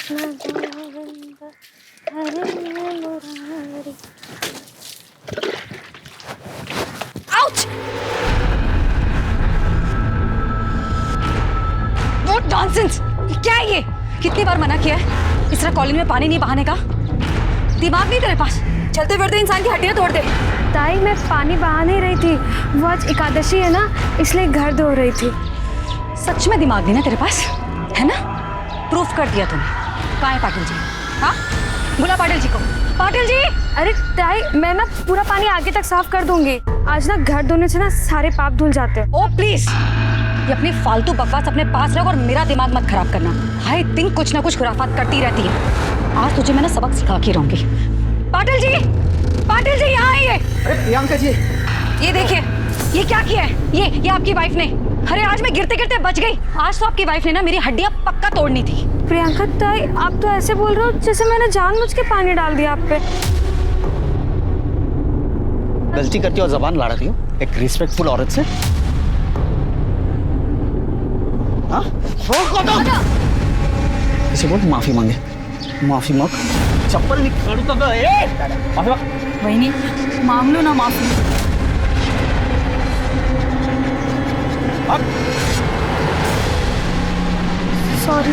Ouch! What nonsense! क्या है ये? कितनी बार मना किया है इस तरह कॉलेज में पानी नहीं बहाने का? दिमाग नहीं तेरे पास? चलते फिरते इंसान की हड्डियां तोड़ दे। ताई मैं पानी बहा नहीं रही थी, वो आज एकादशी है ना, इसलिए घर धो रही थी। सच में दिमाग नहीं ना तेरे पास, है ना? प्रूफ कर दिया तूने। कहाँ है पाटिल जी? हाँ, बुला पाटिल जी को। पाटिल जी! अरे ताई, मैं ना पूरा पानी आगे तक साफ कर दूंगी। आज ना घर धोने से ना सारे पाप धुल जाते हैं। ओ प्लीज, ये अपनी फालतू बकवास अपने पास रख और मेरा दिमाग मत खराब करना। हाय दिन कुछ ना कुछ खुराफात करती रहती है। आज तुझे मैं ना सबक सिखा के रहूंगी। पाटिल जी! पाटिल जी यहाँ आइए। अरे प्रियंका जी, ये देखिए, ये क्या किया है? ये आपकी वाइफ ने। अरे आज मैं गिरते गिरते बच गई। आज तो आपकी वाइफ ने ना मेरी हड्डियां पक्का तोड़नी थी। प्रियंका ताई, आप तो ऐसे बोल रहे हो जैसे मैंने जानबूझ के पानी डाल दिया आप पे। गलती करती हो और जबान लड़ाती हो एक रिस्पेक्टफुल औरत से। हाँ? इसे बोल माफी मांगे। माफी मांग। चप्पल निकालू तो माफी मांग। वही मांग लो ना माफी। सॉरी।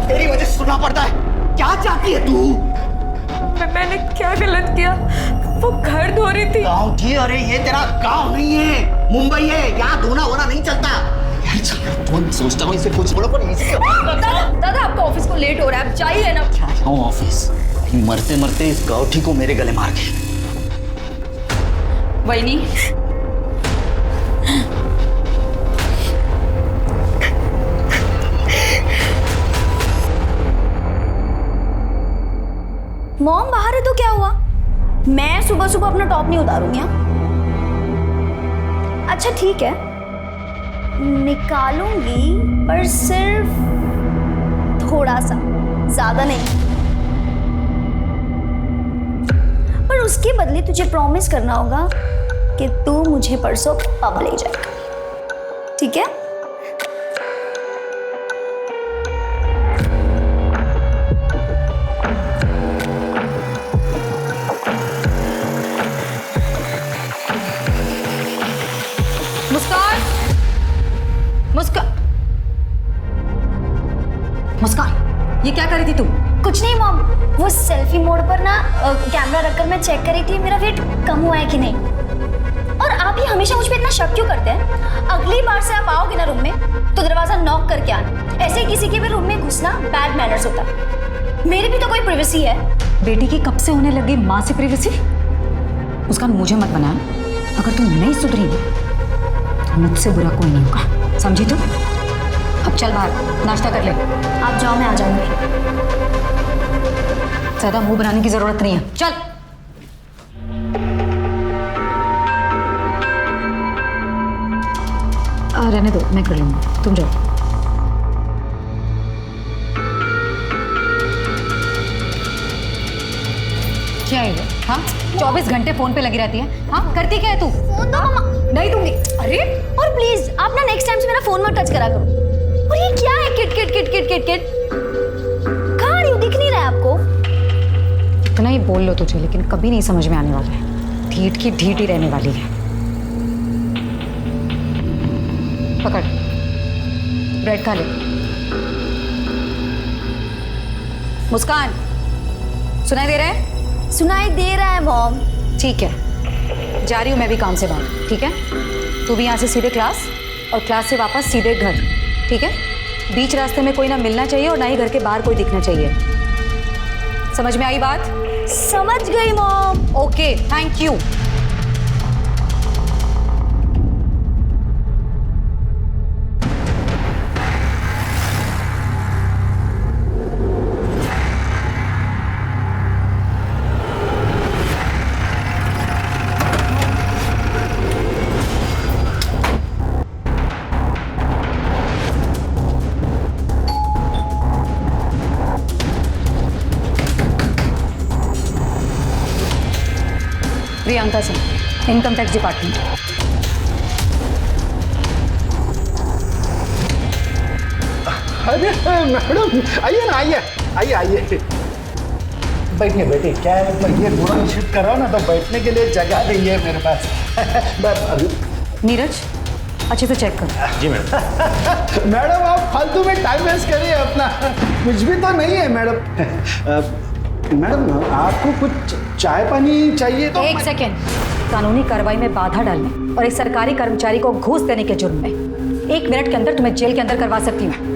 तेरी वजह से सुनना पड़ता है। क्या चाहती है तू? मैंने क्या गलत किया? वो घर धो रही थी। गाँव थी? अरे ये तेरा गाँव नहीं है, मुंबई है। यहाँ धोना होना नहीं चलता। यार तुम सोचता हूँ इसे कुछ बोलो पर दादा आपका ऑफिस को लेट हो रहा है, आप जाइए ना। क्या ऑफिस? मरते मरते इस गाँठी को मेरे गले मार के। वही मॉम बाहर है तो क्या हुआ? मैं सुबह सुबह अपना टॉप नहीं उतारूंगी। अच्छा ठीक है, निकालूंगी पर सिर्फ थोड़ा सा, ज्यादा नहीं। पर उसके बदले तुझे प्रॉमिस करना होगा कि तू मुझे परसों पब ले जाएगा, ठीक है? मुस्कान! मुस्कान! मुस्कान, ये क्या कर रही थी तू? कुछ नहीं मॉम, वो सेल्फी मोड पर ना कैमरा रखकर मैं चेक कर रही थी मेरा वेट कम हुआ है कि नहीं। और आप ही हमेशा मुझ पे इतना शक क्यों करते हैं? अगली बार से आप आओगे ना रूम में तो दरवाजा नॉक करके आना। ऐसे ही किसी के भी रूम में घुसना बैड मैनर्स होता है। मेरी भी तो कोई प्राइवेसी है। बेटी की कब से होने लगी माँ से प्राइवेसी? मुस्कान मुझे मत बना। अगर तू नहीं सुधरी ना तो मुझसे बुरा कोई नहीं होगा, समझी तू? अब चल बाहर नाश्ता कर ले। आप जाओ, मैं आ जाऊंगी। ज्यादा मुंह बनाने की जरूरत नहीं है, चल। रहने दो, मैं कर लूंगी, तुम जाओ। क्या है ये? हाँ, 24 घंटे फोन पे लगी रहती है। हाँ, करती क्या है तू? फोन दो मम्मा। नहीं दूंगी। अरे और प्लीज आप ना नेक्स्ट टाइम से मेरा फोन मत टच करा करो। और ये क्या है? Kit kit kit kit kit kit. कहाँ रही हूँ? दिख नहीं रहा है आपको? इतना ही बोल लो तुझे, लेकिन कभी नहीं समझ में आने वाला है। ढीठ की ढीठ ही रहने वाली है। पकड़, ब्रेड खा ले। मुस्कान, सुनाई दे रहा है? सुनाई दे रहा है मॉम। ठीक है, जा रही हूँ मैं भी काम से बाहर, ठीक है? तू भी यहाँ से सीधे क्लास और क्लास से वापस सीधे घर, ठीक है? बीच रास्ते में कोई ना मिलना चाहिए और ना ही घर के बाहर कोई दिखना चाहिए। समझ में आई बात? समझ गई mom. Okay, thank you. Priyanka Singh, income tax department. अरे मैडम आइए ना, आइए आइए आइए, बैठिए बैठिए। क्या है, मैं ये गोडाउन शिफ्ट कर रहा हूँ ना, तो बैठने के लिए जगह नहीं है मेरे पास। बस अभी नीरज अच्छे से चेक कर। जी मैडम। मैडम आप फालतू में टाइम वेस्ट करिए अपना, कुछ भी तो नहीं है मैडम। मैडम आपको कुछ चाय पानी चाहिए तो? एक सेकेंड, कानूनी कार्रवाई में बाधा डालने और एक सरकारी कर्मचारी को घूस देने के जुर्म में 1 मिनट के अंदर तुम्हें जेल के अंदर करवा सकती हूँ।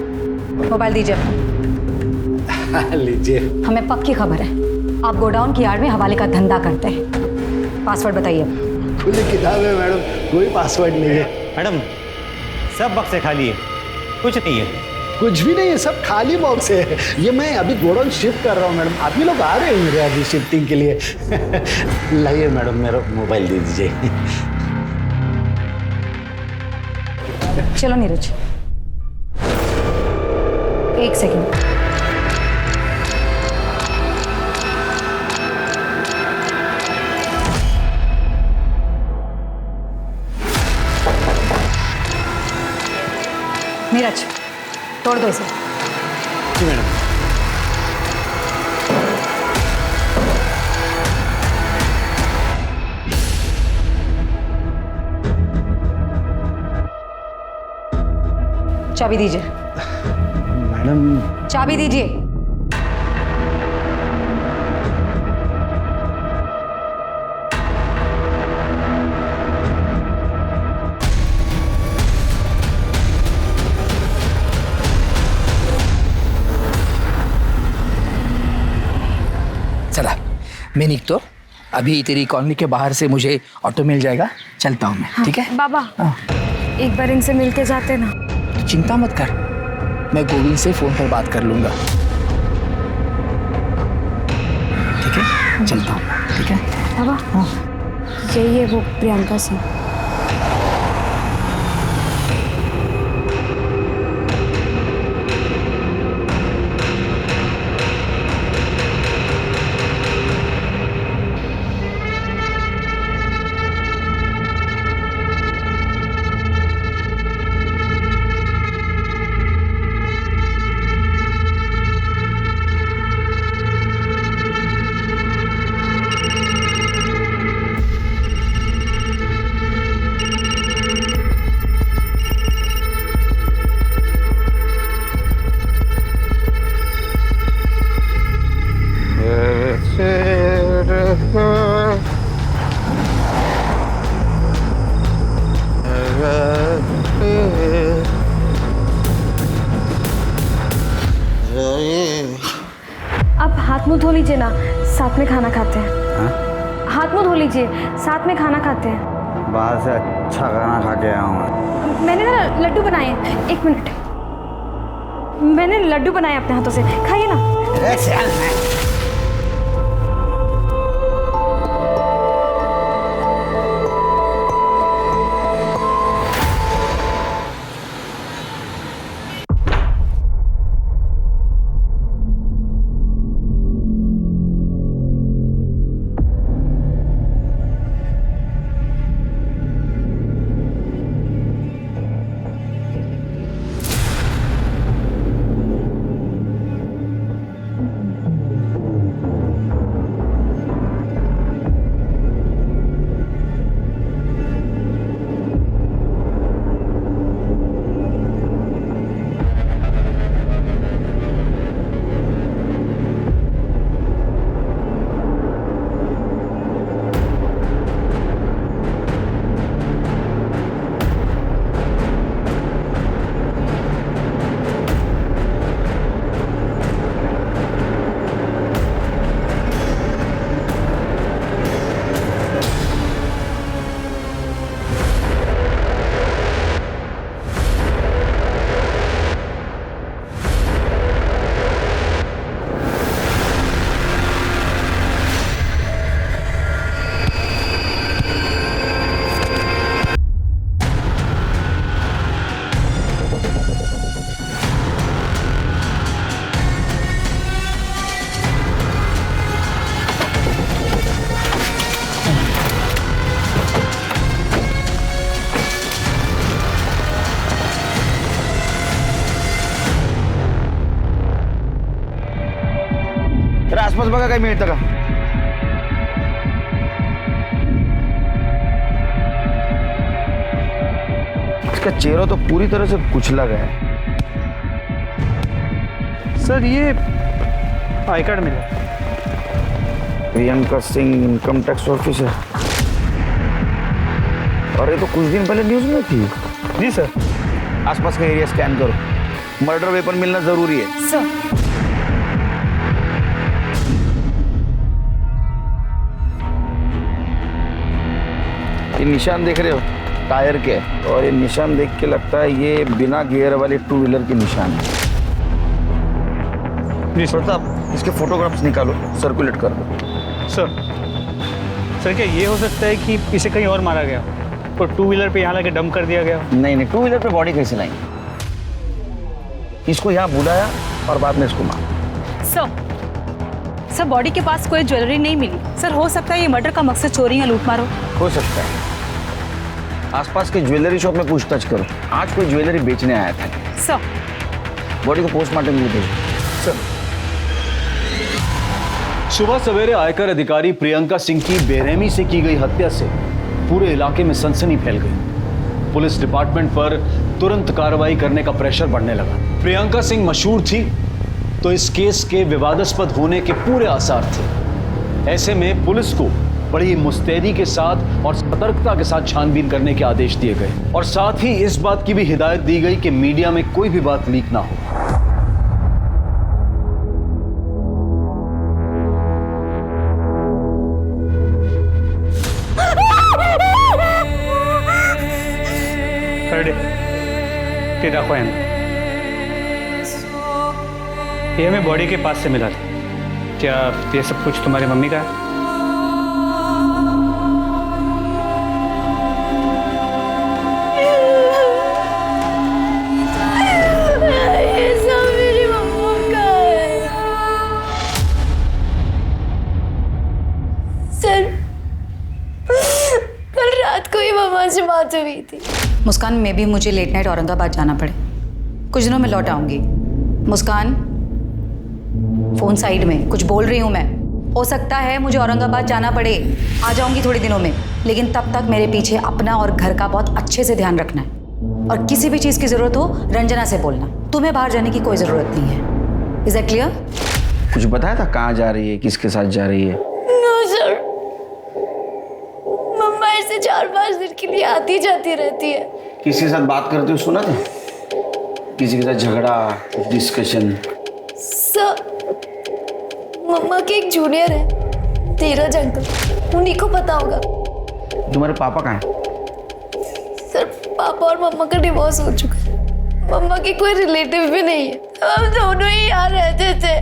मोबाइल दीजिए अपना। लीजिए। हमें पक्की खबर है आप गोडाउन की आड़ में हवाले का धंधा करते हैं। पासवर्ड बताइए। खुली किताब है मैडम, कोई पासवर्ड नहीं है। मैडम सब बक्से खाली है, कुछ नहीं है। कुछ भी नहीं है, सब खाली बॉक्स है। ये मैं अभी गोडाउन शिफ्ट कर रहा हूँ मैडम, आप ही लोग आ रहे हैं मेरे अभी शिफ्टिंग के लिए। लाइए मैडम, मेरा मोबाइल दे दीजिए। चलो नीरज, 1 सेकेंड। नीरज तोड़ दो इसे। जी मैडम। चाबी दीजिए। मैडम चाबी दीजिए। चला मैं निकतो, अभी तेरी कॉलोनी के बाहर से मुझे ऑटो मिल जाएगा, चलता हूँ मैं। ठीक है बाबा, एक बार इनसे मिलके जाते ना। तो चिंता मत कर, मैं गोविंद से फोन पर बात कर लूंगा। ठीक है चलता हूँ। ठीक है बाबा, यही है वो प्रियंका सिंह। अब हाथ मुंह धो लीजिए ना, साथ में खाना खाते हैं। हाथ मुंह धो लीजिए, साथ में खाना खाते हैं। बाहर से अच्छा खाना खा के आया हूँ। मैंने ना लड्डू बनाए हैं, 1 मिनट। मैंने लड्डू बनाए अपने हाथों से, खाइए ना। आसपास बघा काही मिळतं का? इसका चेहरा तो पूरी तरह से कुचला गया है। सर ये आई कार्ड मिला। Priyanka Singh income tax officer. और ये तो कुछ दिन पहले न्यूज में थी। जी सर। आसपास का एरिया स्कैन करो, मर्डर वेपन मिलना जरूरी है। सर ये निशान देख रहे हो टायर के, और ये निशान देख के लगता है ये बिना गियर वाले 2 व्हीलर के निशान है। जी सर। प्रताप, इसके फोटोग्राफ्स निकालो, सर्कुलेट कर दो। सर क्या ये हो सकता है कि इसे कहीं और मारा गया और 2 व्हीलर पे यहाँ लाके डंप कर दिया गया? नहीं, 2 व्हीलर पे बॉडी कैसे लाएंगे? इसको यहाँ बुलाया और बाद में इसको मारा। सर बॉडी के पास कोई ज्वेलरी नहीं मिली। सर हो सकता है ये मर्डर का मकसद चोरी या लूटमार हो सकता है। आसपास के ज्वेलरी शॉप में पूछताछ करो, आज कोई ज्वेलरी बेचने आया था। सर बॉडी को पोस्टमार्टम के लिए भेजो। सुबह सवेरे आयकर अधिकारी प्रियंका सिंह की बेरहमी से की गई हत्या से पूरे इलाके में सनसनी फैल गई। पुलिस डिपार्टमेंट पर तुरंत कार्रवाई करने का प्रेशर बढ़ने लगा। प्रियंका सिंह मशहूर थी तो इस केस के विवादास्पद होने के पूरे आसार थे। ऐसे में पुलिस को बड़ी मुस्तैदी के साथ और सतर्कता के साथ छानबीन करने के आदेश दिए गए और साथ ही इस बात की भी हिदायत दी गई कि मीडिया में कोई भी बात लीक ना हो। ये देखो ये हमें बॉडी के पास से मिला था। क्या ये सब कुछ तुम्हारी मम्मी का है? ये सब मेरी मम्मा का है। सर कल रात को ही मम्मा से बात हुई थी। मुस्कान, में भी मुझे लेट नाइट औरंगाबाद जाना पड़े, कुछ दिनों में लौट आऊंगी। मुस्कान, फोन साइड में, कुछ बोल रही हूँ मैं। हो सकता है मुझे औरंगाबाद जाना पड़े, आ जाऊंगी थोड़े दिनों में, लेकिन तब तक मेरे पीछे अपना और घर का बहुत अच्छे से ध्यान रखना है। और किसी भी चीज़ की ज़रूरत हो रंजना से बोलना। तुम्हें बाहर जाने की कोई ज़रूरत नहीं है। Is that clear? कुछ बताया था कहाँ जा रही है, किसके साथ जा रही है? नो सर, मम्मा ऐसे 4-5 दिन के लिए आती जाती रहती है। किसी के साथ बात करते हुए सुना था? किसी के साथ झगड़ा, कुछ डिस्कशन? सर मम्मा के एक जूनियर है, धीरज अंकल, उन्हीं को पता होगा। तुम्हारे पापा कहाँ हैं? सर पापा और मम्मा का डिवोर्स हो चुका है। मम्मा के कोई रिलेटिव भी नहीं है, हम दोनों ही यहाँ रहते थे।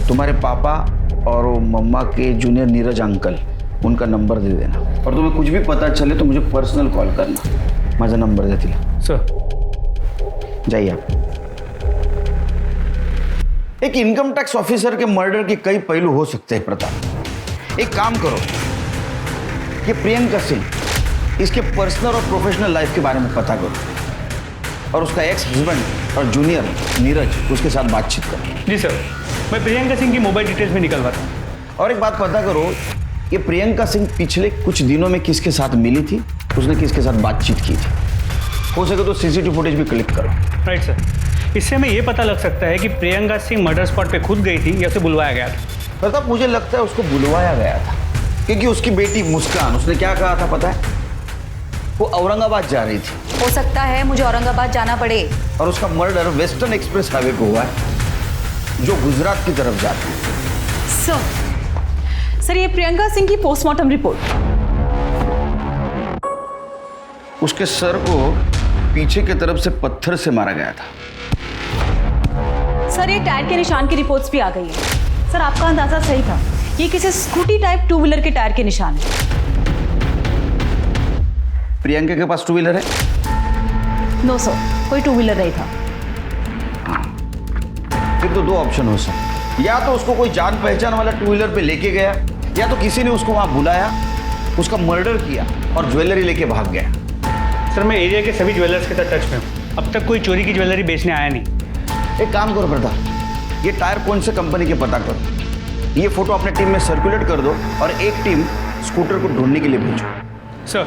तुम्हारे पापा और वो मम्मा के जूनियर नीरज अंकल, उनका नंबर दे देना, और तुम्हें कुछ भी पता चले तो मुझे पर्सनल कॉल करना। माझा नंबर देती सर। जाइए आप। एक इनकम टैक्स ऑफिसर के मर्डर के कई पहलू हो सकते हैं प्रताप। एक काम करो, ये प्रियंका सिंह, इसके पर्सनल और प्रोफेशनल लाइफ के बारे में पता करो, और उसका एक्स हस्बैंड और जूनियर नीरज, उसके साथ बातचीत करो। जी सर, मैं प्रियंका सिंह की मोबाइल डिटेल्स में निकलवाता हूँ। और एक बात पता करो, ये प्रियंका सिंह पिछले कुछ दिनों में किसके साथ मिली थी, उसने किसके साथ बातचीत की थी। हो सके तो सीसीटीवी फुटेज भी क्लिक करो। राइट सर, इससे हमें ये पता लग सकता है कि प्रियंका सिंह मर्डर स्पॉट पे खुद गई थी या उसे बुलवाया गया था। प्रताप, मुझे लगता है उसको बुलवाया गया था, क्योंकि उसकी बेटी मुस्कान, उसने क्या कहा था पता है? वो औरंगाबाद जा रही थी। हो सकता है मुझे औरंगाबाद जाना पड़े। और उसका मर्डर वेस्टर्न एक्सप्रेस हाईवे पे हुआ है, जो गुजरात की तरफ जाता है। सर ये प्रियंका सिंह की पोस्टमार्टम रिपोर्ट। उसके सर को पीछे की तरफ से पत्थर से मारा गया था। सर ये टायर के निशान की रिपोर्ट्स भी आ गई है। सर आपका अंदाजा सही था, ये किसी स्कूटी टाइप 2 व्हीलर के टायर के निशान है। प्रियंका के पास 2 व्हीलर है? नो सर, कोई 2 व्हीलर नहीं था। फिर तो 2 ऑप्शन हो सकते, या तो उसको कोई जान पहचान वाला 2 व्हीलर पे लेके गया, या तो किसी ने उसको वहां बुलाया, उसका मर्डर किया और ज्वेलरी लेके भाग गया। सर मैं एरिया के सभी ज्वेलर्स के साथ टच में हूँ, अब तक कोई चोरी की ज्वेलरी बेचने आया नहीं। एक काम करो प्रताप, ये टायर कौन से कंपनी के पता करो। ये फोटो अपने टीम में सर्कुलेट कर दो और एक टीम स्कूटर को ढूंढने के लिए भेजो। सर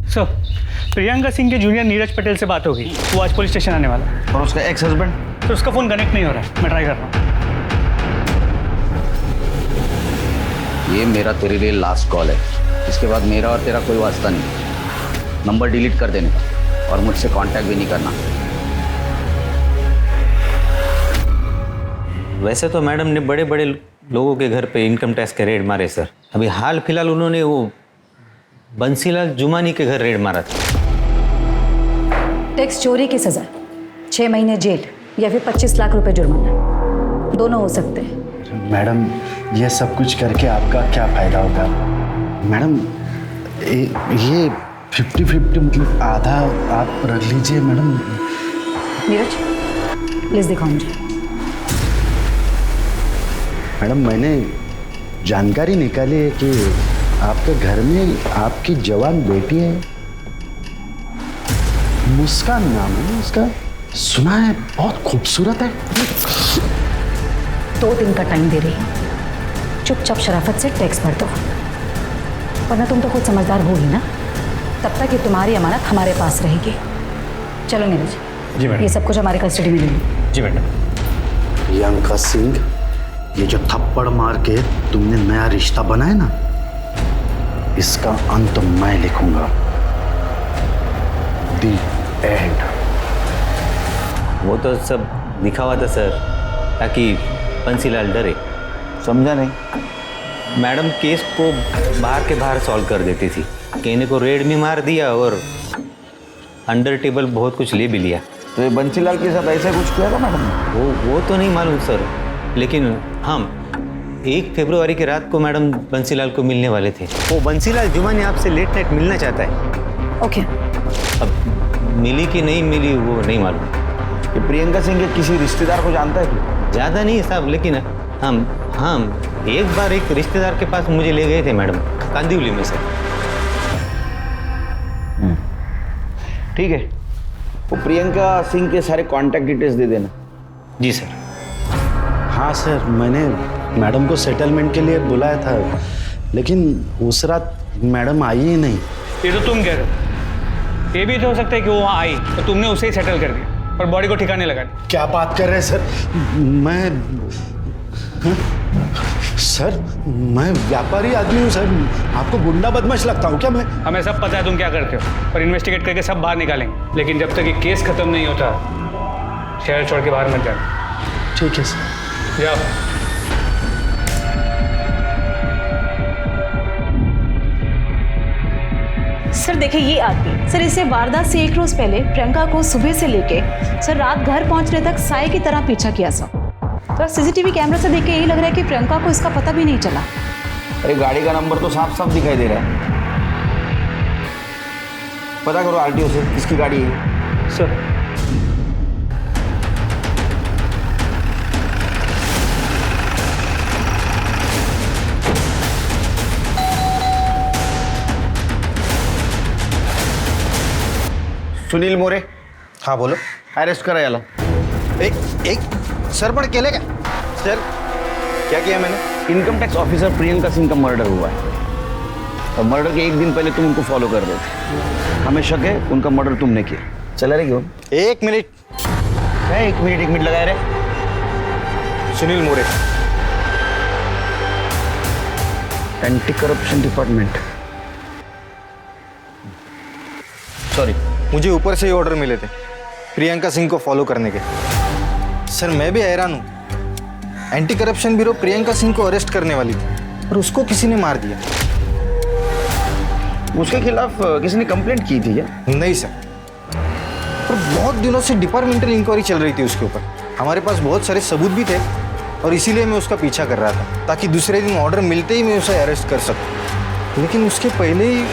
सर, प्रियंका सिंह के जूनियर नीरज पटेल से बात होगी, वो आज पुलिस स्टेशन आने वाला है। और उसका एक्स हस्बैंड? तो उसका फ़ोन कनेक्ट नहीं हो रहा है, मैं ट्राई कर रहा हूँ। ये मेरा तेरे लिए लास्ट कॉल है, इसके बाद मेरा और तेरा कोई वास्ता नहीं। नंबर डिलीट कर देने का और मुझसे कांटेक्ट भी नहीं करना। वैसे तो मैडम ने बड़े बड़े लोगों के घर पे इनकम टैक्स के रेड मारे सर। अभी हाल फिलहाल उन्होंने वो बंसीलाल जुमानी के घर रेड मारा था। टैक्स चोरी की सजा 6 महीने जेल या फिर 25 लाख रुपए जुर्माना, दोनों हो सकते हैं। मैडम ये सब कुछ करके आपका क्या फायदा होगा? मैडम ये 50-50 मतलब आधा आप रख लीजिए मैडम। नीरज प्लीज दिखाओ मुझे। मैडम मैंने जानकारी निकाली है कि आपके घर में आपकी जवान बेटी है, मुस्कान नाम है उसका, सुना है बहुत खूबसूरत है। 2 दिन का टाइम दे रही हूँ, चुपचाप शराफत से टैक्स भर दो, वरना तुम तो खुद समझदार हो ही ना। तब तक ये तुम्हारी अमानत हमारे पास रहेगी। चलो नीरज, जी मैडम। ये सब कुछ हमारे कस्टडी में ले लो। जी मैडम। प्रियंका सिंह, ये जो थप्पड़ मार के तुमने नया रिश्ता बनाया ना, इसका अंत मैं लिखूंगा। दी एंड। वो तो सब दिखावा था सर, ताकि बंसीलाल डरे। समझा नहीं? मैडम केस को बाहर के बाहर सॉल्व कर देती थी, कहने को रेड भी मार दिया और अंडर टेबल बहुत कुछ ले भी लिया। तो ये बंसीलाल के साथ ऐसा कुछ किया था मैडम ने? वो तो नहीं मालूम सर, लेकिन हम 1 फरवरी की रात को मैडम बंसीलाल को मिलने वाले थे। वो बंसीलाल जुमानी आपसे लेट नाइट मिलना चाहता है। ओके। अब मिली कि नहीं मिली वो नहीं मालूम। ये प्रियंका सिंह के किसी रिश्तेदार को जानता है क्या? ज़्यादा नहीं साहब, लेकिन हम एक बार एक रिश्तेदार के पास मुझे ले गए थे मैडम, कांदिवली में से। ठीक है, वो प्रियंका सिंह के सारे कांटेक्ट डिटेल्स दे देना। जी सर। हाँ सर, मैंने मैडम को सेटलमेंट के लिए बुलाया था, लेकिन उस रात मैडम आई ही नहीं। ये तो तुम कह रहे हो, ये भी तो हो सकता है कि वो वहाँ आई तो तुमने उसे ही सेटल कर दिया और बॉडी को ठिकाने लगा दिया। क्या बात कर रहे हैं सर? सर मैं व्यापारी आदमी हूँ सर, आपको गुंडा बदमाश लगता हूँ क्या मैं? हमें सब पता है तुम क्या करते हो, और इन्वेस्टिगेट करके सब बाहर निकालेंगे, लेकिन जब तक ये केस खत्म नहीं होता शहर छोड़ के बाहर मत जाना। ठीक है सर। जाओ। सर देखिए ये आदमी, सर इसे वारदात से 1 रोज पहले प्रियंका को सुबह से लेके सर रात घर पहुंचने तक साए की तरह पीछा किया सर। तो सीसीटीवी कैमरा से देख के यही लग रहा है कि प्रियंका को इसका पता भी नहीं चला। अरे गाड़ी का नंबर तो साफ साफ दिखाई दे रहा है। पता करो आरटीओ से किसकी गाड़ी है। सर सुनील मोरे। हाँ बोलो। अरेस्ट करा याला। एक सर पण केले क्या? सर क्या किया मैंने? Income tax officer Priyanka Singh का मर्डर हुआ है और मर्डर के 1 दिन पहले तुम उनको फॉलो कर रहे थे। हमें शक है उनका मर्डर तुमने किया। चला रहे क्यों? 1 मिनट। क्या 1 मिनट लगाए रहे? सुनील मोरे, एंटी करप्शन डिपार्टमेंट। सॉरी, मुझे ऊपर से ही ऑर्डर मिले थे प्रियंका सिंह को फॉलो करने के। सर मैं भी हैरान हूँ, anti corruption bureau Priyanka Singh को अरेस्ट करने वाली थी और उसको किसी ने मार दिया। उसके खिलाफ किसी ने कंप्लेंट की थी क्या? नहीं सर, पर बहुत दिनों से डिपार्टमेंटल इंक्वायरी चल रही थी उसके ऊपर। हमारे पास बहुत सारे सबूत भी थे और इसीलिए मैं उसका पीछा कर रहा था, ताकि दूसरे दिन ऑर्डर मिलते ही मैं उसे अरेस्ट कर सकूं। लेकिन उसके पहले ही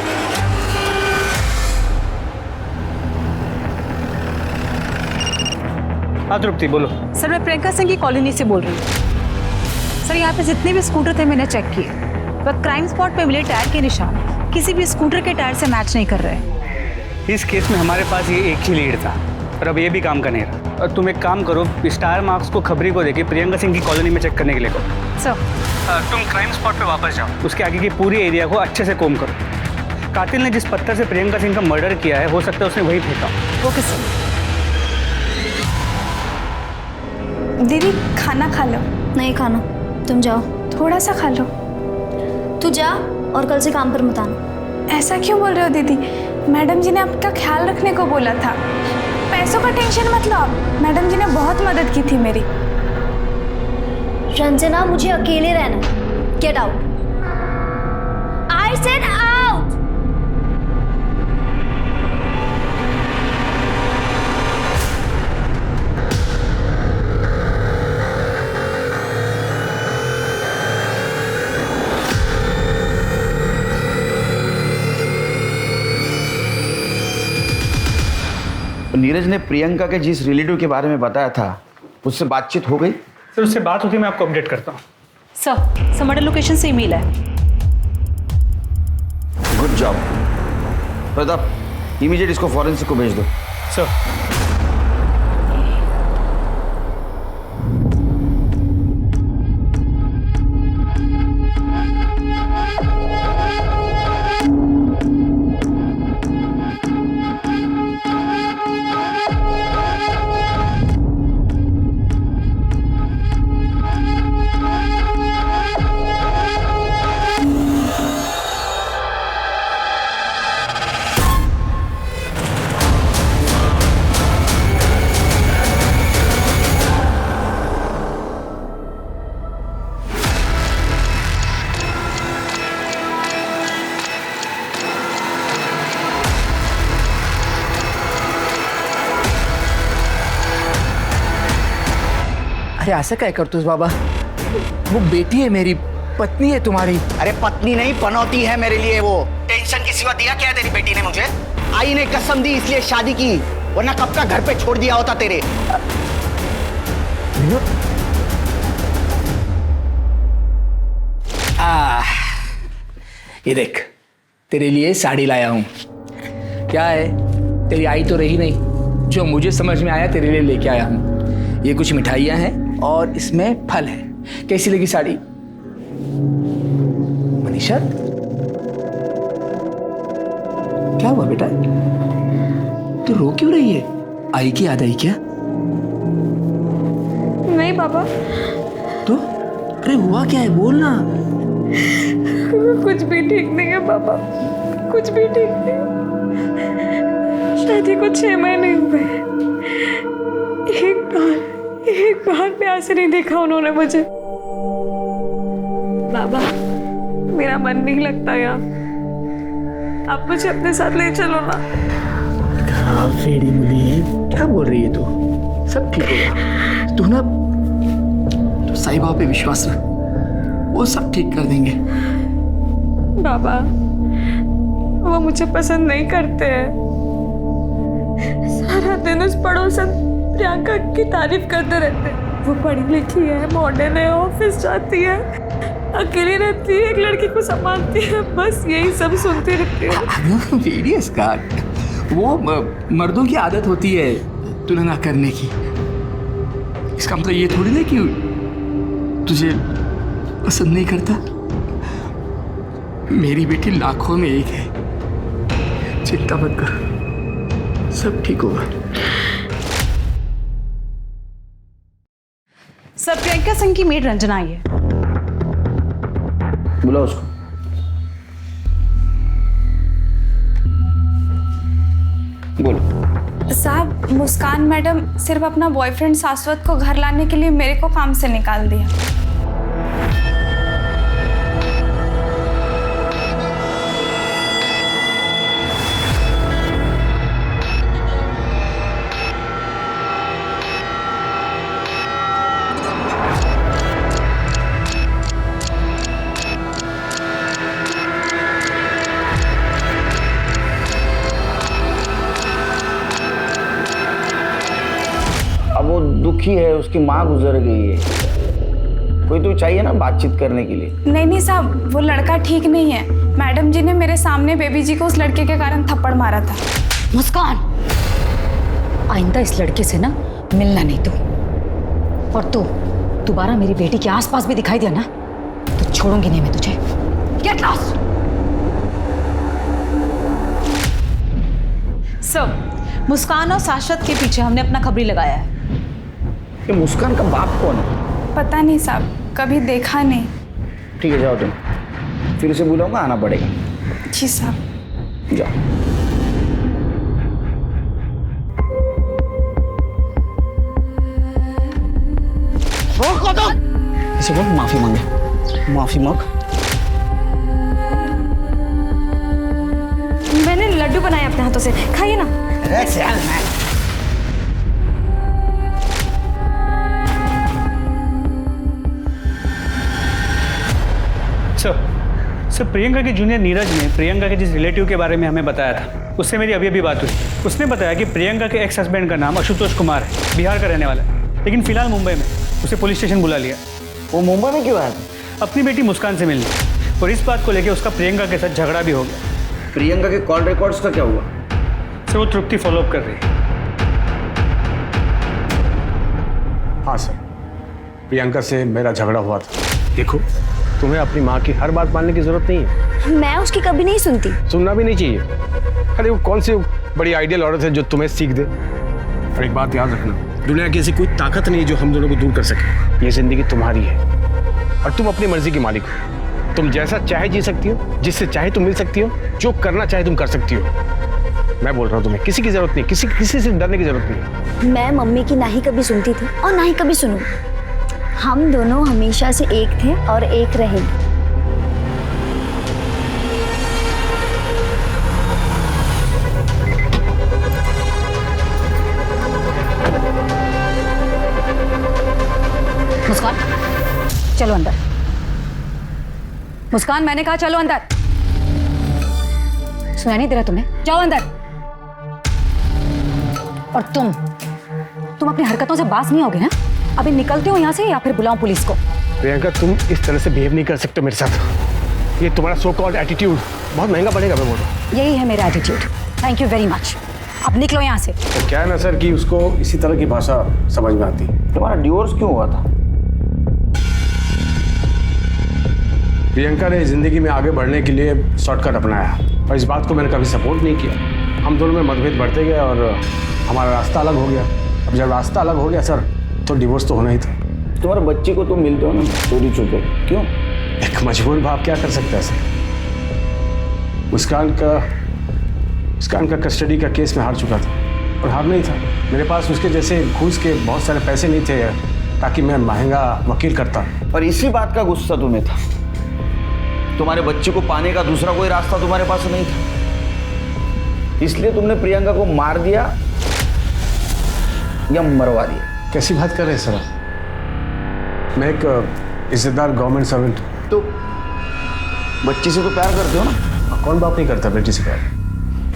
हाँ तृप्ति बोलो। सर मैं प्रियंका सिंह की कॉलोनी से बोल रही हूँ। सर यहाँ पे जितने भी स्कूटर थे मैंने चेक किए, पर क्राइम स्पॉट पे मिले टायर के निशान किसी भी स्कूटर के टायर से मैच नहीं कर रहे। इस केस में हमारे पास ये एक ही लीड था, पर अब ये भी काम का नहीं रहा। और तुम एक काम करो, इस टायर मार्क्स को खबरी को देके प्रियंका सिंह की कॉलोनी में चेक करने के लिए करो। सर तुम क्राइम स्पॉट पे वापस जाओ, उसके आगे की पूरी एरिया को अच्छे से कोम करो। कातिल ने जिस पत्थर से प्रियंका सिंह का मर्डर किया है, हो सकता है उसने वही फेंका। Okay sir. दीदी खाना खा लो। नहीं खाना, तुम जाओ। थोड़ा सा खा लो। तू जा और कल से काम पर मत आना। ऐसा क्यों बोल रहे हो दीदी? मैडम जी ने आपका ख्याल रखने को बोला था। पैसों का टेंशन मत लो आप, मैडम जी ने बहुत मदद की थी मेरी। रंजना, मुझे अकेले रहना। Get out. I said out. Neeraj ने प्रियंका के जिस रिलेटिव के बारे में बताया था, उससे बातचीत हो गई? सर उससे बात होती, मैं आपको अपडेट करता हूँ। सर मर्डर लोकेशन से ईमेल है। गुड जॉब प्रताप, इमीडिएट इसको फॉरेंसिक को भेज दो। सर अरे ऐसा क्या करतूस बाबा, वो बेटी है मेरी, पत्नी है तुम्हारी। अरे पत्नी नहीं, पनौती है मेरे लिए वो। टेंशन के सिवा दिया क्या है तेरी बेटी ने मुझे? आई ने कसम दी इसलिए शादी की, वरना कब का घर पे छोड़ दिया होता तेरे। ये देख, तेरे लिए साड़ी लाया हूं। क्या है, तेरी आई तो रही नहीं, जो मुझे समझ में आया तेरे लिए लेके आया हूं। ये कुछ मिठाइयां हैं और इसमें फल है। कैसी लगी साड़ी मनीषा? क्या हुआ बेटा, तू रो क्यों रही है? आई की याद आई क्या? नहीं पापा। तो अरे हुआ क्या है, बोल ना। कुछ भी ठीक नहीं है पापा, कुछ भी ठीक नहीं। शादी को 6 महीने हुए, एक बार प्यार से नहीं देखा उन्होंने मुझे। बाबा मेरा मन नहीं लगता यहाँ, आप मुझे अपने साथ ले चलो ना। फेड़ी मुली, क्या बोल रही है तू? सब ठीक होगा, तू ना तो साईं बाबा पे विश्वास रख, वो सब ठीक कर देंगे। बाबा वो मुझे पसंद नहीं करते हैं, सारा दिन उस पड़ोसन प्रियंका की तारीफ करते रहते हैं। वो पढ़ी लिखी है, मॉडर्न है, ऑफिस जाती है, अकेली रहती है, एक लड़की को संभालती है, बस यही सब सुनती रहती है। वो मर्दों की आदत होती है तुलना करने की। इसका मतलब ये थोड़ी ना कि तुझे पसंद नहीं करता। मेरी बेटी लाखों में एक है, चिंता मत कर, सब ठीक होगा। सर प्रियंका सिंह की मेड रंजना आई है। बुलाओ उसको। बोलो। साहब, मुस्कान मैडम सिर्फ अपना बॉयफ्रेंड शाश्वत को घर लाने के लिए मेरे को काम से निकाल दिया। अब वो दुखी है, उसकी माँ गुजर गई है। कोई तो चाहिए ना बातचीत करने के लिए। नहीं साहब, वो लड़का ठीक नहीं है। मैडम जी ने मेरे सामने बेबी जी को उस लड़के के कारण थप्पड़ मारा था। मुस्कान, आइंदा इस लड़के से ना मिलना नहीं तू। और तू दोबारा मेरी बेटी के आसपास भी दिखाई दिया ना तो छोड़ूंगी नहीं मैं तुझे। Get lost. सर, मुस्कान और शाश्वत के पीछे हमने अपना खबरी लगाया है। ये मुस्कान का बाप कौन है? पता नहीं साहब, कभी देखा नहीं। ठीक है जाओ तुम, फिर से बुलाऊंगा, आना पड़ेगा। जी साहब। जाओ। इसे बोल माफी मांगे, माफी मांग। मैंने लड्डू बनाए अपने हाथों से, खाइए ना। सर प्रियंका के जूनियर नीरज ने प्रियंका के जिस रिलेटिव के बारे में हमें बताया था, उससे मेरी अभी बात हुई। उसने बताया कि प्रियंका के एक्स हस्बैंड का नाम आशुतोष कुमार है, बिहार का रहने वाला है, लेकिन फिलहाल मुंबई में। उसे पुलिस स्टेशन बुला लिया। वो मुंबई में क्यों आया था? अपनी बेटी मुस्कान से मिलने, और इस बात को लेकर उसका प्रियंका के साथ झगड़ा भी हो गया। प्रियंका के कॉल रिकॉर्ड्स का क्या हुआ? सर वो तृप्ति फॉलोअप कर रही है। हाँ सर, प्रियंका से मेरा झगड़ा हुआ था। देखो, तुम्हें अपनी माँ की हर बात मानने की जरूरत नहीं है। मैं उसकी कभी नहीं सुनती। सुनना भी नहीं चाहिए। अरे वो कौन सी बड़ी आइडियल औरत है जो तुम्हें सीख दे। और एक बात याद रखना, दुनिया की ऐसी कोई ताकत नहीं है जो हम दोनों को दूर कर सके। ये जिंदगी तुम्हारी है और तुम अपनी मर्जी की मालिक हो। तुम जैसा चाहे जी सकती हो, जिससे चाहे तुम मिल सकती हो, जो करना चाहे तुम कर सकती हो। मैं बोल रहा हूँ, तुम्हें किसी की जरूरत नहीं, किसी से डरने की जरूरत नहीं। मैं मम्मी की ना ही कभी सुनती थी और ना ही कभी सुनूं। हम दोनों हमेशा से एक थे और एक रहेंगे। मुस्कान, चलो अंदर। मुस्कान, मैंने कहा चलो अंदर। सुनाई नहीं दे रहा तुम्हें? जाओ अंदर। और तुम अपनी हरकतों से बाज नहीं होगे ना? अभी निकलते हो यहाँ से या फिर बुलाऊं पुलिस को? प्रियंका, तुम इस तरह से बिहेव नहीं कर सकते मेरे साथ। ये तुम्हारा सो कॉल्ड एटीट्यूड बहुत महंगा पड़ेगा। मैं बोल रहा हूँ, यही है मेरा attitude. Thank you very much. अब निकलो यहाँ से। तो क्या है ना सर कि उसको इसी तरह की भाषा समझ में आती। तुम्हारा डिवोर्स क्यों हुआ था? प्रियंका ने जिंदगी में आगे बढ़ने के लिए शॉर्टकट अपनाया और इस बात को मैंने कभी सपोर्ट नहीं किया। हम दोनों में मतभेद बढ़ते गए और हमारा रास्ता अलग हो गया। अब जब रास्ता अलग हो गया सर, तो डिवोर्स तो होना ही था। तुम्हारे बच्चे को तुम मिलते हो ना चोरी छुपे, क्यों? एक मजबूर बाप क्या कर सकता है सर? मुस्कान का कस्टडी का केस में हार चुका था और हार नहीं था। मेरे पास उसके जैसे घूस के बहुत सारे पैसे नहीं थे ताकि मैं महंगा वकील करता। और इसी बात का गुस्सा तुम्हें था। तुम्हारे बच्चे को पाने का दूसरा कोई रास्ता तुम्हारे पास नहीं था, इसलिए तुमने प्रियंका को मार दिया या मरवा दिया। कैसी बात कर रहे हैं सर आप? मैं एक इज्जतदार गवर्नमेंट सर्वेंट। तो बच्ची से तो प्यार करते हो ना? कौन बाप नहीं करता बेटी से प्यार?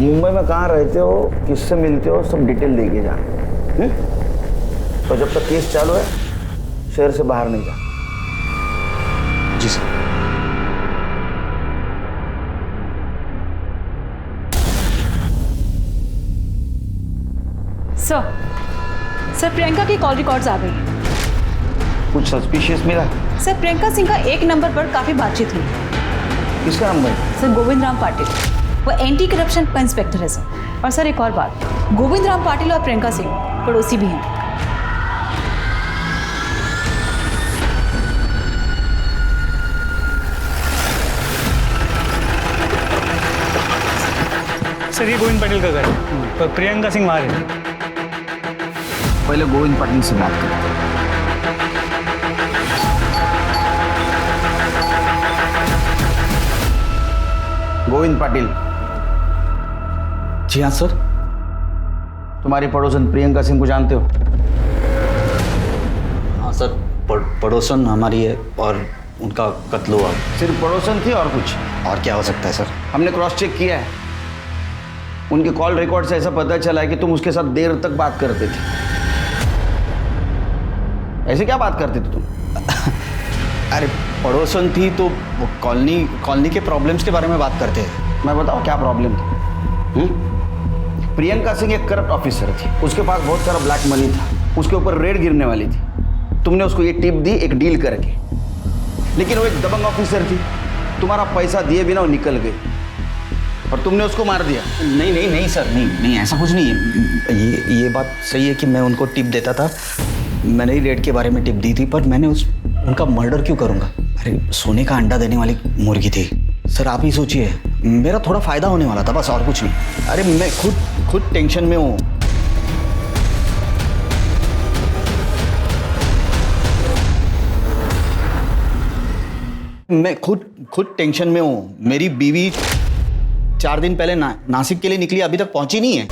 मुंबई में कहाँ रहते हो, किससे मिलते हो, सब डिटेल देके जा। तो जब तक केस चालू है शहर से बाहर नहीं जा। जी सर। सर प्रियंका की कॉल रिकॉर्ड्स आ गई। कुछ सस्पिशियस मिला? सर प्रियंका सिंह का एक नंबर पर काफी बातचीत हुई। किसका नंबर? सर गोविंद राम पाटिल, वो एंटी करप्शन का इंस्पेक्टर है सर। और सर एक और बात, गोविंद राम पाटिल और प्रियंका सिंह पड़ोसी भी हैं। सर ये गोविंद पाटिल का घर है और प्रियंका सिंह वहाँ रहती है। पहले गोविंद पाटिल से बात करें। गोविंद पाटिल। जी हाँ सर। तुम्हारी पड़ोसन प्रियंका सिंह को जानते हो? हाँ सर, पड़ोसन हमारी है और उनका कत्ल हुआ। सिर्फ पड़ोसन थी और कुछ? और क्या हो सकता है सर? हमने क्रॉस चेक किया है, उनके कॉल रिकॉर्ड से ऐसा पता चला है कि तुम उसके साथ देर तक बात करते थे। ऐसे क्या बात करते थे तुम? अरे पड़ोसन थी तो वो कॉलोनी के प्रॉब्लम्स के बारे में बात करते हैं। मैं बताऊँ क्या प्रॉब्लम था? प्रियंका सिंह एक करप्ट ऑफिसर थी, उसके पास बहुत सारा ब्लैक मनी था, उसके ऊपर रेड गिरने वाली थी। तुमने उसको ये टिप दी एक डील करके, लेकिन वो एक दबंग ऑफिसर थी, तुम्हारा पैसा दिए बिना वो निकल गई और तुमने उसको मार दिया। नहीं सर, नहीं ऐसा कुछ नहीं है। ये बात सही है कि मैं उनको टिप देता था, मैंने ही रेड के बारे में टिप दी थी, पर मैंने उनका मर्डर क्यों करूँगा? अरे सोने का अंडा देने वाली मुर्गी थी सर, आप ही सोचिए, मेरा थोड़ा फायदा होने वाला था बस, और कुछ नहीं। अरे मैं खुद टेंशन में हूँ। मैं खुद टेंशन में हूँ। मेरी बीवी 4 दिन पहले नासिक के लिए निकली, अभी तक पहुंची नहीं है।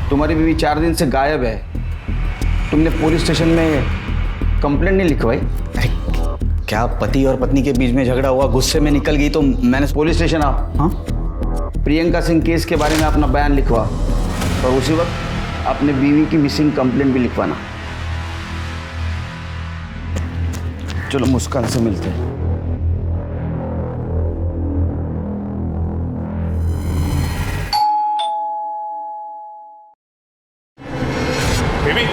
तुम्हारी बीवी 4 दिन से गायब है, तुमने पुलिस स्टेशन में कंप्लेंट नहीं लिखवाई? अरे क्या पति और पत्नी के बीच में झगड़ा हुआ, गुस्से में निकल गई तो मैंने पुलिस स्टेशन आओ। हाँ प्रियंका सिंह केस के बारे में अपना बयान लिखवा और उसी वक्त अपने बीवी की मिसिंग कंप्लेंट भी लिखवाना। चलो मुस्कान से मिलते हैं। Baby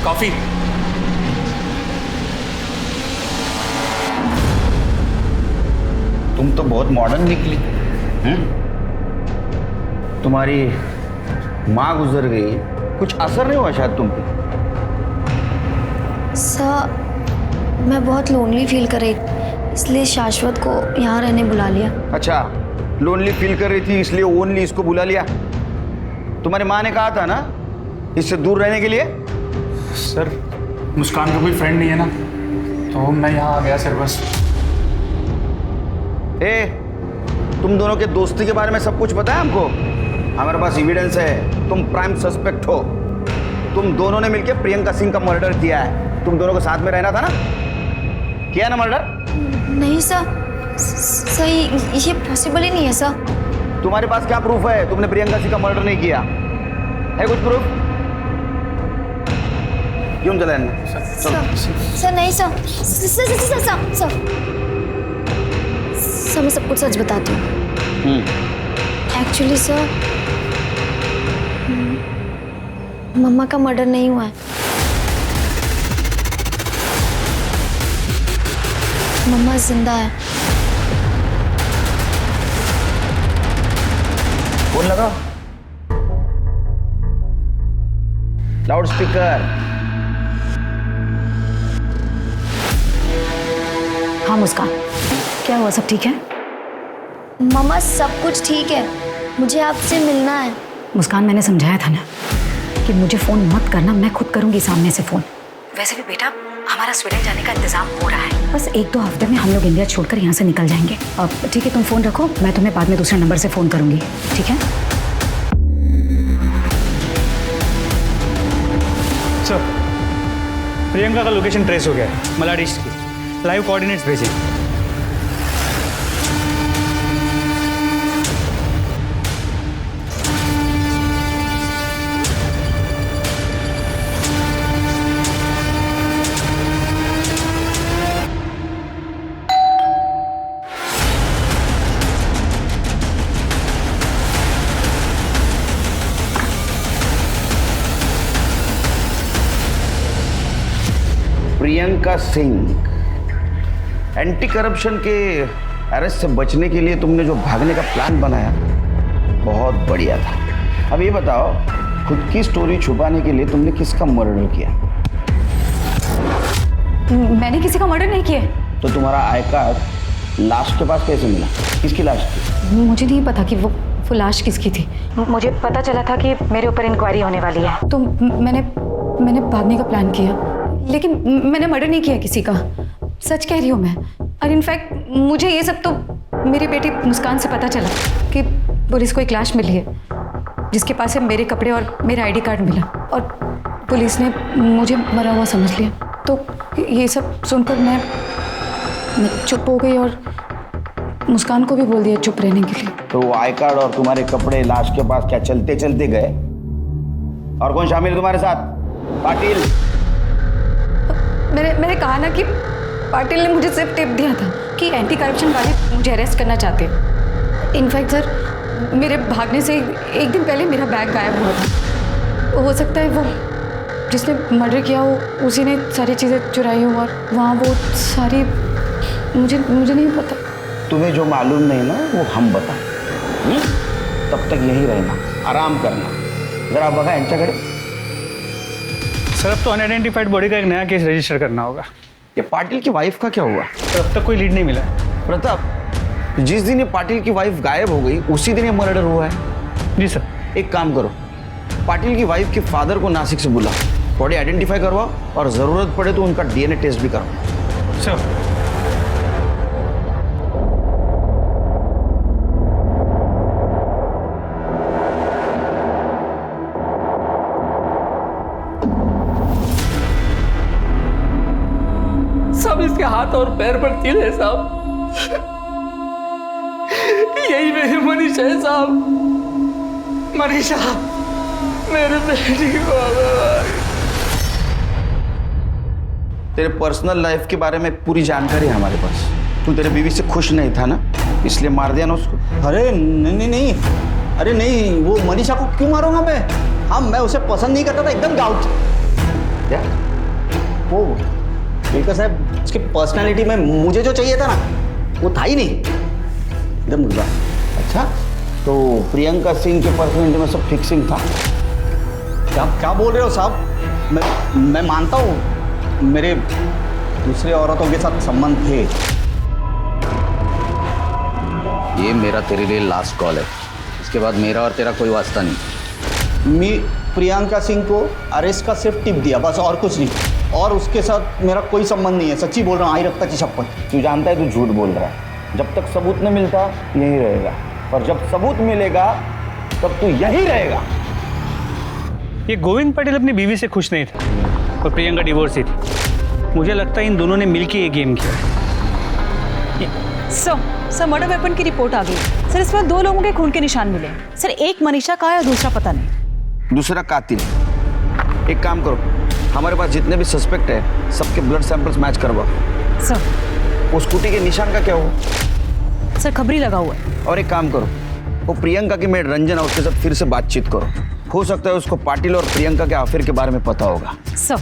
coffee. तुम तो बहुत मॉडर्न निकली हैं? तुम्हारी माँ गुजर गई, कुछ असर नहीं हुआ शायद तुम पे? सर मैं बहुत लोनली फील कर रही, इसलिए शाश्वत को यहाँ रहने बुला लिया। अच्छा, लोनली फील कर रही थी इसलिए ओनली इसको बुला लिया? तुम्हारी माँ ने कहा था ना इससे दूर रहने के लिए? सर मुस्कान का कोई फ्रेंड नहीं है ना, तो मैं यहाँ आ गया सर बस। तुम दोनों के दोस्ती के बारे में सब कुछ पता है हमको, हमारे पास एविडेंस है, तुम प्राइम सस्पेक्ट हो। तुम दोनों ने मिलकर प्रियंका सिंह का मर्डर किया है, तुम दोनों को साथ में रहना था ना, किया ना मर्डर? नहीं सर, ये पॉसिबल ही नहीं है सर। तुम्हारे पास क्या प्रूफ है तुमने प्रियंका सिंह का मर्डर नहीं किया है? कुछ प्रूफ? क्यों चला सर नहीं सर मैं सब कुछ सच बताती हूँ। एक्चुअली सर मम्मा का मर्डर नहीं हुआ है, मम्मा जिंदा है। फोन लगाओ, लाउड स्पीकर। हाँ मुस्कान, क्या हुआ, सब ठीक है? मम्मा सब कुछ ठीक है, मुझे आपसे मिलना है। मुस्कान मैंने समझाया था ना कि मुझे फ़ोन मत करना, मैं खुद करूंगी सामने से फ़ोन। वैसे भी बेटा हमारा स्वीडन जाने का इंतजाम हो रहा है, बस 1-2 हफ्ते में हम लोग इंडिया छोड़कर यहाँ से निकल जाएंगे। अब ठीक है, तुम फ़ोन रखो, मैं तुम्हें बाद में दूसरे नंबर से फ़ोन करूंगी, ठीक है? सर प्रियंका का लोकेशन ट्रेस हो गया है, मलाड ईस्ट की। लाइव कोऑर्डिनेट्स भेजें। प्रियंका सिंह, एंटी करप्शन के अरेस्ट से बचने के लिए तुमने जो भागने का प्लान बनाया बहुत बढ़िया था। अब ये बताओ, खुद की स्टोरी छुपाने के लिए तुमने किसका मर्डर किया? मैंने किसी का मर्डर नहीं किया। तो तुम्हारा आई कार्ड लाश के पास कैसे मिला? किसकी लाश थी? मुझे नहीं पता कि वो लाश किसकी थी। मुझे पता चला था कि मेरे ऊपर इंक्वायरी होने वाली है, तो मैंने भागने का प्लान किया, लेकिन मैंने मर्डर नहीं किया किसी का, सच कह रही हूँ मैं। और इनफैक्ट मुझे ये सब तो मेरी बेटी मुस्कान से पता चला कि पुलिस को एक लाश मिली है जिसके पास से मेरे कपड़े और मेरा आईडी कार्ड मिला, और पुलिस ने मुझे मरा हुआ समझ लिया। तो ये सब सुनकर मैं चुप हो गई और मुस्कान को भी बोल दिया चुप रहने के लिए। तो वो आई कार्ड और तुम्हारे कपड़े लाश के पास क्या चलते चलते गए? और कौन शामिल है तुम्हारे साथ? पाटिल। मैंने कहा ना कि पाटिल ने मुझे सिर्फ टिप दिया था कि एंटी करप्शन वाले मुझे अरेस्ट करना चाहते हैं। इनफैक्ट सर, मेरे भागने से एक दिन पहले मेरा बैग गायब हुआ था। हो सकता है वो जिसने मर्डर किया हो उसी ने सारी चीज़ें चुराई हो, और वहाँ वो सारी मुझे नहीं पता। तुम्हें जो मालूम नहीं ना वो हम बताएं। तब तक यही रहना, आराम करना। जरा बघा यांच्याकडे। सर अब तो अनआइडेंटिफाइड बॉडी का एक नया केस रजिस्टर करना होगा। ये पाटिल की वाइफ का क्या हुआ? सर अब तक कोई लीड नहीं मिला। प्रताप, जिस दिन ये पाटिल की वाइफ गायब हो गई उसी दिन ये मर्डर हुआ है। जी सर। एक काम करो, पाटिल की वाइफ के फादर को नासिक से बुला, बॉडी आइडेंटिफाई करवाओ और जरूरत पड़े तो उनका डीएनए टेस्ट भी करो। सर सब इसके हाथ और पैर पर तिल है साहब। यही मेरी मनीषा है साहब। मनीषा, मेरे बेटी को तेरे पर्सनल लाइफ के बारे में पूरी जानकारी है हमारे पास। तू तेरे बीवी से खुश नहीं था ना, इसलिए मार दिया ना उसको। अरे नहीं, अरे नहीं, वो मनीषा को क्यों मारूंगा मैं? हाँ, मैं उसे पसंद नहीं करता था, एकदम डाउट। क्या? वो बिल्कुल साहब, उसकी पर्सनालिटी में मुझे जो चाहिए था ना वो था ही नहीं, एकदम मुर्गा। अच्छा, तो प्रियंका सिंह के पर्सनालिटी में सब फिक्सिंग था? क्या बोल रहे हो साहब? मैं मानता हूँ मेरे दूसरे औरतों के साथ संबंध थे। ये मेरा तेरे लिए लास्ट कॉल है, इसके बाद मेरा और तेरा कोई वास्ता नहीं। मैं प्रियंका सिंह को अरेस्ट का सिर्फ टिप दिया, बस, और कुछ नहीं। और उसके साथ मेरा कोई संबंध नहीं है, सच्ची बोल रहा हूँ, आई रफ्ता की शपथ। तू जानता है तू झूठ बोल रहा है। जब तक सबूत नहीं मिलता यहीं रहेगा, और जब सबूत मिलेगा तब तू यहीं रहेगा। ये गोविंद पटेल अपनी बीवी से खुश नहीं था और प्रियंका डिवोर्स थी। मुझे लगता है इन दोनों ने मिलकर ये गेम किया। सर मर्डर वेपन की रिपोर्ट आ गई। सर इसमें 2 लोगों के खून के निशान मिले। सर एक मनीषा का है और दूसरा पता नहीं। दूसरा कातिल। एक काम करो, हमारे पास जितने भी सस्पेक्ट है सबके ब्लड सैंपल्स मैच करवाओ। सर वो स्कूटी के निशान का क्या हुआ? सर खबरी लगा हुआ है। और एक काम करो, वो प्रियंका की मेड रंजन और उसके साथ फिर से बातचीत करो। हो सकता है उसको पाटिल और प्रियंका के अफेयर के बारे में पता होगा। सर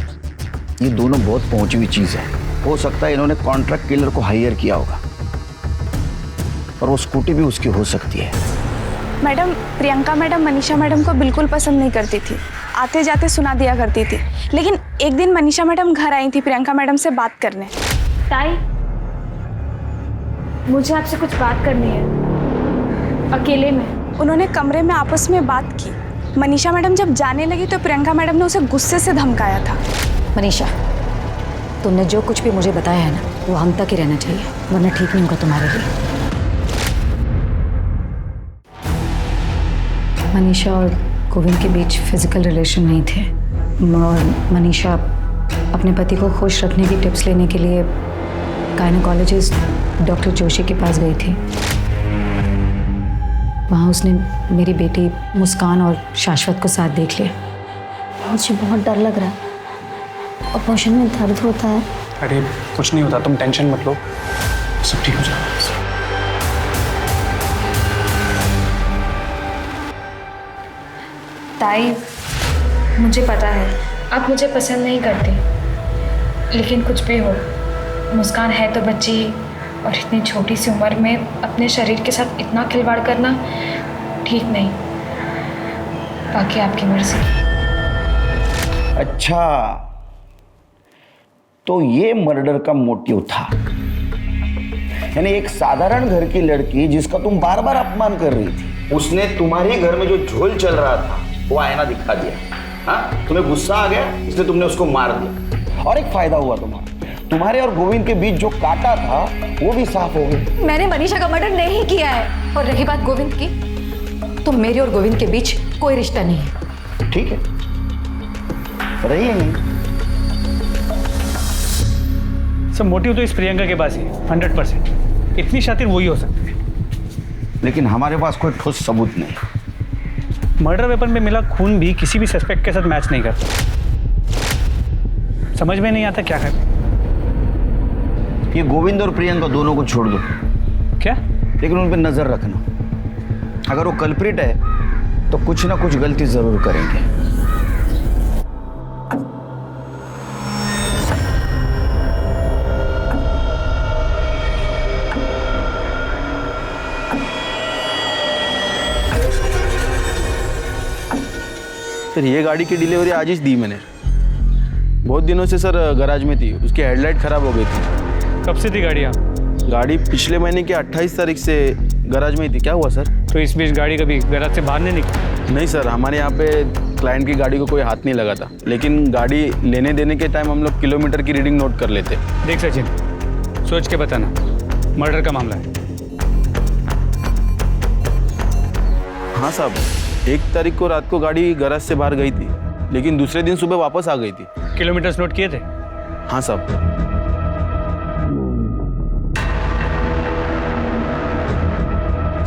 ये दोनों बहुत पहुंची हुई चीज है। हो सकता है इन्होंने कॉन्ट्रैक्ट किलर को हायर किया होगा, और वो स्कूटी भी उसकी हो सकती है। Madam, Priyanka madam Manisha madam को बिल्कुल पसंद नहीं करती थी, आते जाते सुना दिया करती थी। लेकिन एक दिन मनीषा मैडम घर आई थी प्रियंका मैडम से बात करने। ताई, मुझे आपसे कुछ बात करनी है, अकेले में। उन्होंने कमरे में आपस में बात की। मनीषा मैडम जब जाने लगी तो प्रियंका मैडम ने उसे गुस्से से धमकाया था। मनीषा, तुमने जो कुछ भी मुझे बताया है ना वो हम तक ही रहना चाहिए, वरना ठीक नहीं होगा तुम्हारे लिए। मनीषा और गोविंद के बीच फिजिकल रिलेशन नहीं थे, और मनीषा अपने पति को खुश रखने की टिप्स लेने के लिए गायनेकोलॉजिस्ट डॉक्टर जोशी के पास गई थी। वहाँ उसने मेरी बेटी मुस्कान और शाश्वत को साथ देख लिया। मुझे बहुत डर लग रहा है, ऑपरेशन में दर्द होता है। अरे कुछ नहीं होता, तुम टेंशन मत लो, सब ठीक हो जाएगा। ताई, मुझे पता है आप मुझे पसंद नहीं करते, लेकिन कुछ भी हो, मुस्कान है तो बच्ची ही, और इतनी छोटी सी उम्र में अपने शरीर के साथ इतना खिलवाड़ करना ठीक नहीं। बाकी आपकी मर्जी। अच्छा, तो ये मर्डर का मोटिव था। यानी एक साधारण घर की लड़की जिसका तुम बार बार अपमान कर रही थी, उसने तुम्हारे घर में जो झोल चल रहा था वो आईना दिखा दिया। हाँ, तुम्हें गुस्सा आ गया इसलिए तुमने उसको मार दिया, और एक फायदा हुआ तुम्हारे और गोविंद के बीच जो कांटा था वो भी साफ हो गया। मैंने मनीषा का मर्डर नहीं किया है, और रही बात गोविंद की, तो मेरे और गोविंद के बीच कोई रिश्ता नहीं है। ठीक है, रही है नहीं। सब मोटिव तो इस प्रियंका के पास ही 100%। इतनी शातिर वही हो सकती है। लेकिन हमारे पास कोई ठोस सबूत नहीं। मर्डर वेपन में मिला खून भी किसी भी सस्पेक्ट के साथ मैच नहीं करता। समझ में नहीं आता क्या करें। ये गोविंद और प्रियंका दोनों को छोड़ दो। क्या? लेकिन उन पर नजर रखना, अगर वो कल्प्रिट है तो कुछ ना कुछ गलती जरूर करेंगे। सर ये गाड़ी की डिलीवरी आज ही दी मैंने। बहुत दिनों से सर गैराज में थी, उसकी हेडलाइट खराब हो गई थी। कब से थी गाड़ी यहाँ? गाड़ी पिछले महीने की 28 तारीख से गैराज में ही थी। क्या हुआ सर? तो इस बीच गाड़ी कभी गैराज से बाहर नहीं निकली? नहीं सर, हमारे यहाँ पे क्लाइंट की गाड़ी को कोई हाथ नहीं लगा था, लेकिन गाड़ी लेने देने के टाइम हम लोग किलोमीटर की रीडिंग नोट कर लेते। देख सचिन, सोच के बताना, मर्डर का मामला है। हाँ साहब, 1 तारीख को रात को गाड़ी गैराज से बाहर गई थी, लेकिन दूसरे दिन सुबह वापस आ गई थी। किलोमीटर्स नोट किए थे? हाँ साहब।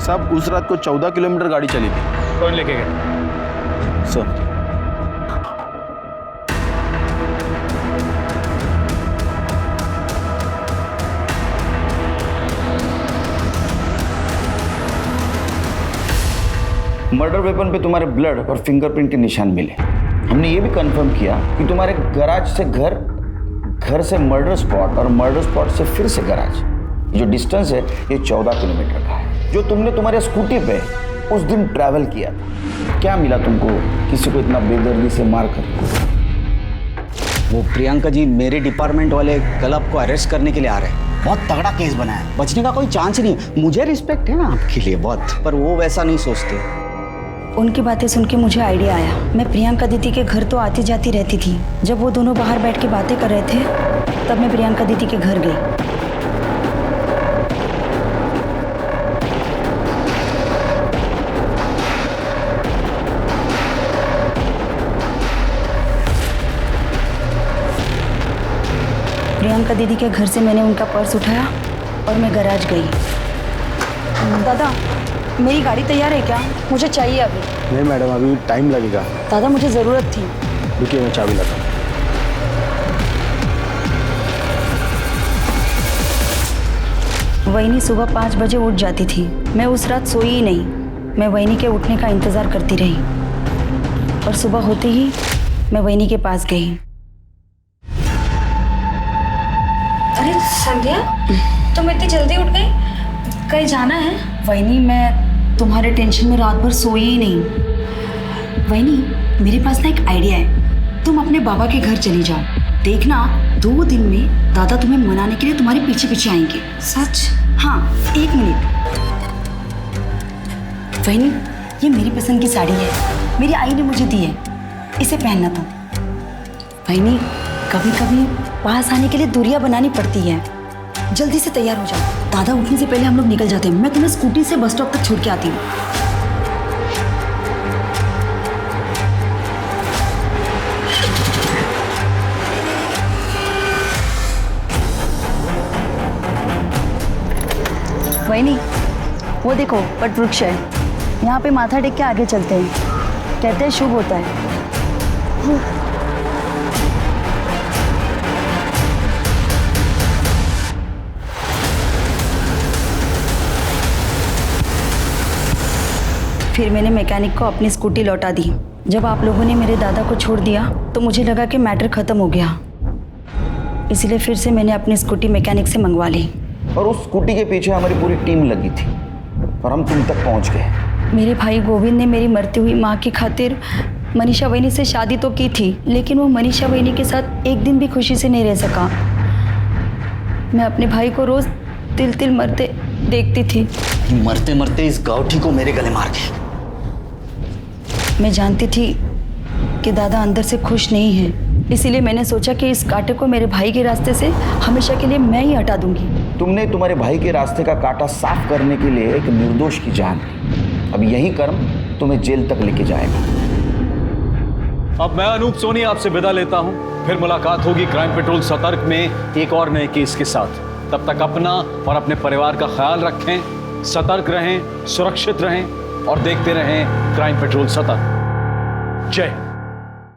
साहब उस रात को 14 किलोमीटर गाड़ी चली थी। कौन लेके गया? सर मर्डर वेपन पे तुम्हारे ब्लड और फिंगरप्रिंट के निशान मिले। हमने ये भी कंफर्म किया कि तुम्हारे गैराज से घर, घर से मर्डर स्पॉट और मर्डर स्पॉट से फिर से गैराज, जो डिस्टेंस है ये 14 किलोमीटर का है, जो तुमने तुम्हारे स्कूटी पे उस दिन ट्रैवल किया था। क्या मिला तुमको किसी को इतना बेदर्दी से मार कर? वो प्रियंका जी, मेरे डिपार्टमेंट वाले कल आपको अरेस्ट करने के लिए आ रहे हैं। बहुत तगड़ा केस बना है, बचने का कोई चांस ही नहीं। मुझे रिस्पेक्ट है ना आपके लिए बहुत, पर वो वैसा नहीं सोचते। उनकी बातें सुन के मुझे आइडिया आया। मैं प्रियंका दीदी के घर तो आती जाती रहती थी। जब वो दोनों बाहर बैठ के बातें कर रहे थे, तब मैं प्रियंका दीदी के घर गई। प्रियंका दीदी के घर से मैंने उनका पर्स उठाया और मैं गैराज गई। दादा, मेरी गाड़ी तैयार है क्या? मुझे चाहिए अभी। नहीं मैडम, अभी टाइम लगेगा। दादा, मुझे ज़रूरत थी। रुकिए, मैं चाबी लाता हूँ। वहीनी सुबह 5 बजे उठ जाती थी। मैं उस रात सोई ही नहीं। मैं वहीनी के उठने का इंतज़ार करती रही और सुबह होते ही मैं वहीनी के पास गई। अरे संध्या, तुम इतनी जल्दी उठ गई? कहीं जाना है? वहीनी, मैं तुम्हारे टेंशन में रात भर सोई ही नहीं। वहीनी, मेरे पास ना एक आइडिया है। तुम अपने बाबा के घर चली जाओ। देखना 2 दिन में दादा तुम्हें मनाने के लिए तुम्हारे पीछे पीछे आएंगे। सच? हाँ, 1 मिनट। वहीनी, ये मेरी पसंद की साड़ी है, मेरी आई ने मुझे दी है, इसे पहनना तुम। वहीनी, कभी कभी पास आने के लिए दूरियां बनानी पड़ती है। जल्दी से तैयार हो जाओ, दादा उठने से पहले हम लोग निकल जाते हैं। मैं तुम्हें स्कूटी से बस स्टॉप तक छोड़ के आती हूँ। वहीनी, वो देखो वट वृक्ष है, यहाँ पे माथा टेक के आगे चलते हैं। कहते हैं शुभ होता है। फिर मैंने मैकेनिक को अपनी स्कूटी लौटा दी। जब आप लोगों ने मेरे दादा को छोड़ दिया तो मुझे लगा कि मैटर ख़त्म हो गया, इसलिए फिर से मैंने अपनी स्कूटी मैकेनिक से मंगवा ली। और उस स्कूटी के पीछे हमारी पूरी टीम लगी थी और हम तुम तक पहुंच गए। मेरे भाई गोविंद ने मेरी मरती हुई माँ की खातिर मनीषा वहीनी से शादी तो की थी, लेकिन वो मनीषा वहीनी के साथ एक दिन भी खुशी से नहीं रह सका। मैं अपने भाई को रोज़ तिल तिल मरते देखती थी। मरते मरते इस गाउठी को मेरे गले मार दी। मैं जानती थी कि दादा अंदर से खुश नहीं है, इसीलिए मैंने सोचा कि इस कांटे को मेरे भाई के रास्ते से हमेशा के लिए मैं ही हटा दूंगी। तुमने तुम्हारे भाई के रास्ते का कांटा साफ करने के लिए एक निर्दोष की जान दी। अब यही कर्म तुम्हें जेल तक लेके जाएगा। अब मैं अनूप सोनी आपसे विदा लेता हूं। फिर मुलाकात होगी क्राइम पेट्रोल सतर्क में एक और नए केस के साथ। तब तक अपना और अपने परिवार का ख्याल रखें, सतर्क रहें, सुरक्षित रहें। और देखते रहें क्राइम पेट्रोल 17। जय